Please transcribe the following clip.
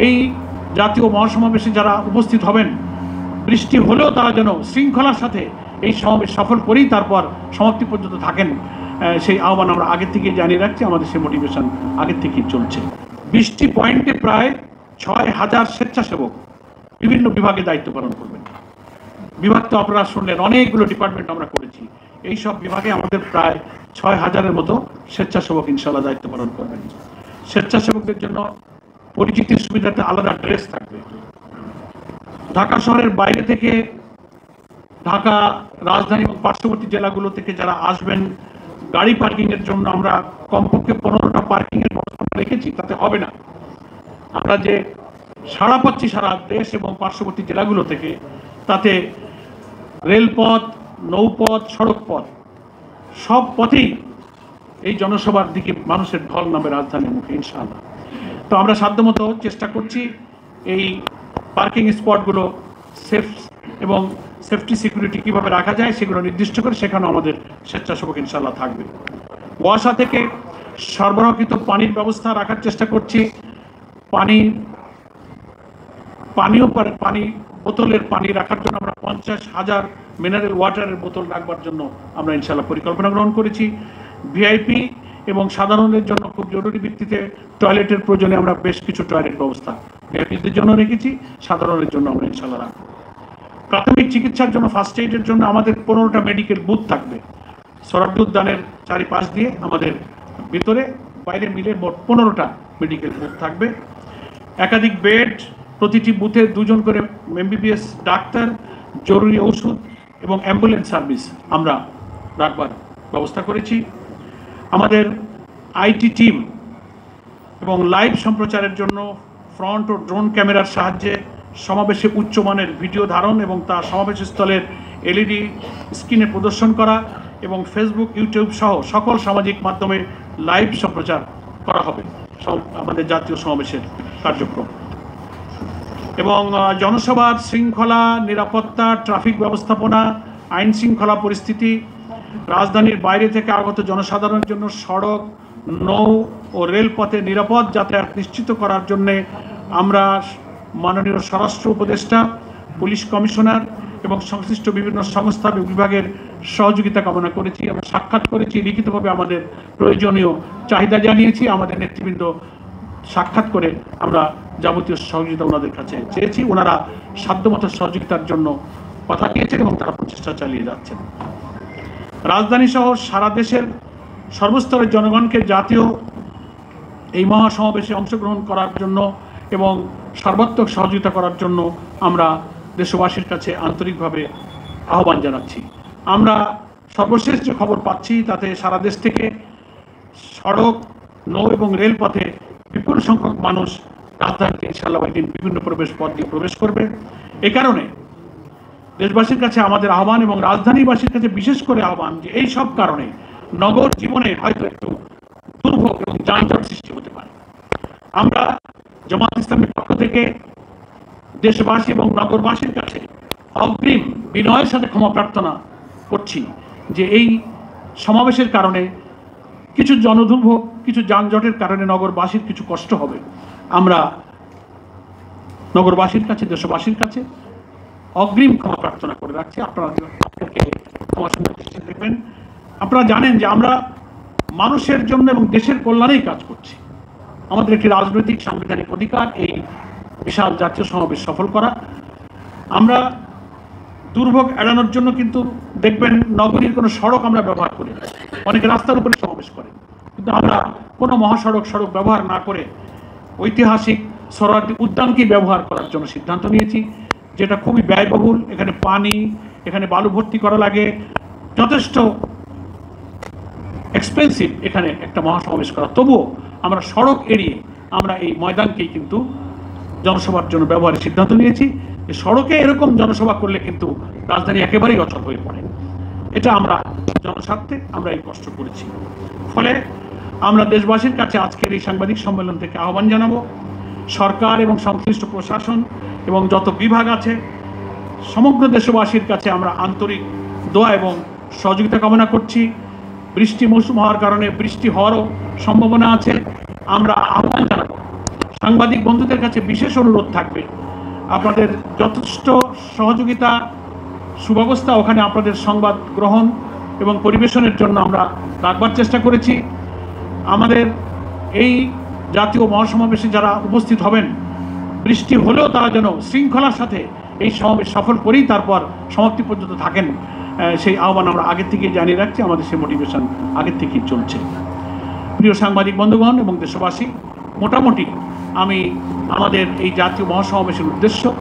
এই জাতীয় মহাসমাবেশে যারা উপস্থিত হবেন, বৃষ্টি হলেও তারা যেন শৃঙ্খলার সাথে এই সমাবেশ সফল করেই তারপর সমাপ্তি পর্যন্ত থাকেন, সেই আহ্বান আমরা আগের থেকে জানিয়ে রাখছি। আমাদের সেই মোটিভেশন আগের থেকেই চলছে। 20টি পয়েন্টে প্রায় 6000 স্বেচ্ছাসেবক বিভিন্ন বিভাগে দায়িত্ব পালন করবেন। বিভাগ তো আপনারা শুনলেন, অনেকগুলো ডিপার্টমেন্ট আমরা করেছি। এই সব বিভাগে আমাদের প্রায় 6000-এর মতো স্বেচ্ছাসেবক ইনশাআল্লাহ দায়িত্ব পালন করবেন। স্বেচ্ছাসেবকদের জন্য পরিচিতির সুবিধাতে আলাদা ড্রেস থাকবে। ঢাকা শহরের বাইরে থেকে, ঢাকা রাজধানী এবং পার্শ্ববর্তী জেলাগুলো থেকে যারা আসবেন, গাড়ি পার্কিং এর জন্য আমরা কমপক্ষে 15টা পার্কিং এর ব্যবস্থা রেখেছি। তাতে হবে না, আমরা যে সাড়া পাচ্ছি সারা দেশ এবং পার্শ্ববর্তী জেলাগুলো থেকে, তাতে রেলপথ, নৌপথ, সড়ক পথ, সব পথেই এই জনসভার দিকে মানুষের ঢল নামে রাজধানীর মুখে ইনশাআল্লাহ। তো আমরা সাধ্যমতো চেষ্টা করছি এই পার্কিং স্পটগুলো সেফ এবং সেফটি সিকিউরিটি কীভাবে রাখা যায় সেগুলো নির্দিষ্ট করে সেখানেও আমাদের স্বেচ্ছাসেবক ইনশাআল্লাহ থাকবে। ওয়াসা থেকে সরবরাহকৃত পানির ব্যবস্থা রাখার চেষ্টা করছি। পানি বোতলের পানি রাখার জন্য আমরা 50,000 মিনারেল ওয়াটারের বোতল রাখবার জন্য আমরা ইনশাআল্লাহ পরিকল্পনা গ্রহণ করেছি। ভিআইপি এবং সাধারণের জন্য খুব জরুরি ভিত্তিতে টয়লেটের প্রয়োজনে আমরা বেশ কিছু টয়লেট ব্যবস্থা ভিআইপিদের জন্য রেখেছি, সাধারণের জন্য আমরা ইনশাআল্লাহ রাখবো। প্রাথমিক চিকিৎসার জন্য, ফার্স্ট এইডের জন্য আমাদের 15টা মেডিকেল বুথ থাকবে। সরাসরি উদ্যানের চারিপাশ দিয়ে আমাদের ভিতরে বাইরে মিলে মোট 15টা মেডিকেল বুথ থাকবে। একাধিক বেড, প্রতিটি বুথে 2 জন করে এমবিবিএস ডাক্তার, জরুরি ওষুধ এবং অ্যাম্বুলেন্স সার্ভিস আমরা রাখবার ব্যবস্থা করেছি। আমাদের আইটি টিম এবং লাইভ সম্প্রচারের জন্য ফ্রন্ট ও ড্রোন ক্যামেরার সাহায্যে সমাবেশে উচ্চমানের ভিডিও ধারণ এবং তা সমাবেশস্থলের এলইডি স্ক্রিনে প্রদর্শন করা এবং ফেসবুক, ইউটিউব সহ সকল সামাজিক মাধ্যমে লাইভ সম্প্রচার করা হবে আমাদের জাতীয় সমাবেশের কার্যক্রম। এবং জনসভার শৃঙ্খলা, নিরাপত্তা, ট্রাফিক ব্যবস্থাপনা, আইন শৃঙ্খলা পরিস্থিতি, রাজধানীর বাইরে থেকে আগত জনসাধারণের জন্য সড়ক, নৌ ও রেলপথে নিরাপদ যাতায়াত নিশ্চিত করার জন্যে আমরা মাননীয় স্বরাষ্ট্র উপদেষ্টা, পুলিশ কমিশনার এবং সংশ্লিষ্ট বিভিন্ন সংস্থা বিভাগের সহযোগিতা কামনা করেছি। আমরা সাক্ষাৎ করেছি, লিখিতভাবে আমাদের প্রয়োজনীয় চাহিদা জানিয়েছি। আমাদের নেতৃবৃন্দ সাক্ষাৎ করে আমরা যাবতীয় সহযোগিতা ওনাদের কাছে চেয়েছি। ওনারা সাধ্যমতো সহযোগিতার জন্য কথা দিয়েছেন এবং তারা প্রচেষ্টা চালিয়ে যাচ্ছেন। রাজধানী সহ সারা দেশের সর্বস্তরের জনগণকে জাতীয় এই মহাসমাবেশে অংশগ্রহণ করার জন্য এবং সর্বাত্মক সহযোগিতা করার জন্য আমরা দেশবাসীর কাছে আন্তরিকভাবে আহ্বান জানাচ্ছি। আমরা সর্বশেষ যে খবর পাচ্ছি তাতে সারা দেশ থেকে সড়ক, নৌ এবং রেলপথে বিপুল সংখ্যক মানুষ রাজধানীতে ইনশাআল্লাহ একদিন বিভিন্ন প্রবেশ পথ দিয়ে প্রবেশ করবে। এ কারণে দেশবাসীর কাছে আমাদের আহ্বান এবং রাজধানীবাসীর কাছে বিশেষ করে আহ্বান যে এই সব কারণে নগর জীবনে হয়তো একটু দুর্ভোগ এবং যানজট সৃষ্টি হতে পারে। আমরা জামাত ইসলামের পক্ষ থেকে দেশবাসী এবং নগরবাসীর কাছে অগ্রিম বিনয়ের সাথে ক্ষমা প্রার্থনা করছি যে এই সমাবেশের কারণে কিছু জনদুর্ভোগ, কিছু যানজটের কারণে নগরবাসীর কিছু কষ্ট হবে। আমরা নগরবাসীর কাছে, দেশবাসীর কাছে অগ্রিম ক্ষমা প্রার্থনা করে রাখছি। আপনাদেরকে ক্ষমা সুন্দর দৃষ্টি দেখবেন। আপনারা জানেন যে আমরা মানুষের জন্য এবং দেশের কল্যাণেই কাজ করছি। আমাদের একটি রাজনৈতিক সাংবিধানিক অধিকার এই বিশাল জাতীয় সমাবেশ সফল করা। আমরা দুর্ভোগ এড়ানোর জন্য কিন্তু দেখবেন নগরীর কোনো সড়ক আমরা ব্যবহার করি না, অনেকে রাস্তার উপরে সমাবেশ করেন, কিন্তু আমরা কোনো সড়ক ব্যবহার না করে ঐতিহাসিক সোহরাওয়ার্দী উদ্যানকে ব্যবহার করার জন্য সিদ্ধান্ত নিয়েছি, যেটা খুবই ব্যয়বহুল। এখানে পানি, এখানে বালু ভর্তি করা লাগে, যথেষ্ট এক্সপেন্সিভ এখানে একটা মহাসমাবেশ করা। তবুও আমরা সড়ক এড়িয়ে আমরা এই ময়দানকেই কিন্তু জনসভার জন্য ব্যবহারের সিদ্ধান্ত নিয়েছি। সড়কে এরকম জনসভা করলে কিন্তু রাজধানী একেবারেই অচল হয়ে পড়ে। এটা আমরা জনস্বার্থে আমরা এই কষ্ট করেছি। ফলে আমরা দেশবাসীর কাছে আজকের এই সাংবাদিক সম্মেলন থেকে আহ্বান জানাবো, সরকার এবং সংশ্লিষ্ট প্রশাসন এবং যত বিভাগ আছে সমগ্র দেশবাসীর কাছে আমরা আন্তরিক দোয়া এবং সহযোগিতা কামনা করছি। বৃষ্টি মৌসুম হওয়ার কারণে বৃষ্টি হওয়ারও সম্ভাবনা আছে। আমরা আহ্বান জানাবো সাংবাদিক বন্ধুদের কাছে বিশেষ অনুরোধ থাকবে, আপনাদের যথেষ্ট সহযোগিতা সুব্যবস্থা ওখানে আপনাদের সংবাদ গ্রহণ এবং পরিবেশনের জন্য আমরা রাখবার চেষ্টা করেছি। আমাদের এই জাতীয় মহাসমাবেশে যারা উপস্থিত হবেন, বৃষ্টি হলেও তারা যেন শৃঙ্খলার সাথে এই সমাবেশ সফল করেই তারপর সমাপ্তি পর্যন্ত থাকেন, সেই আহ্বান আমরা আগের থেকেই জানিয়ে রাখছি। আমাদের সেই মোটিভেশন আগের থেকেই চলছে। প্রিয় সাংবাদিক বন্ধুগণ এবং দেশবাসী, মোটামুটি আমি আমাদের এই জাতীয় মহাসমাবেশের উদ্দেশ্য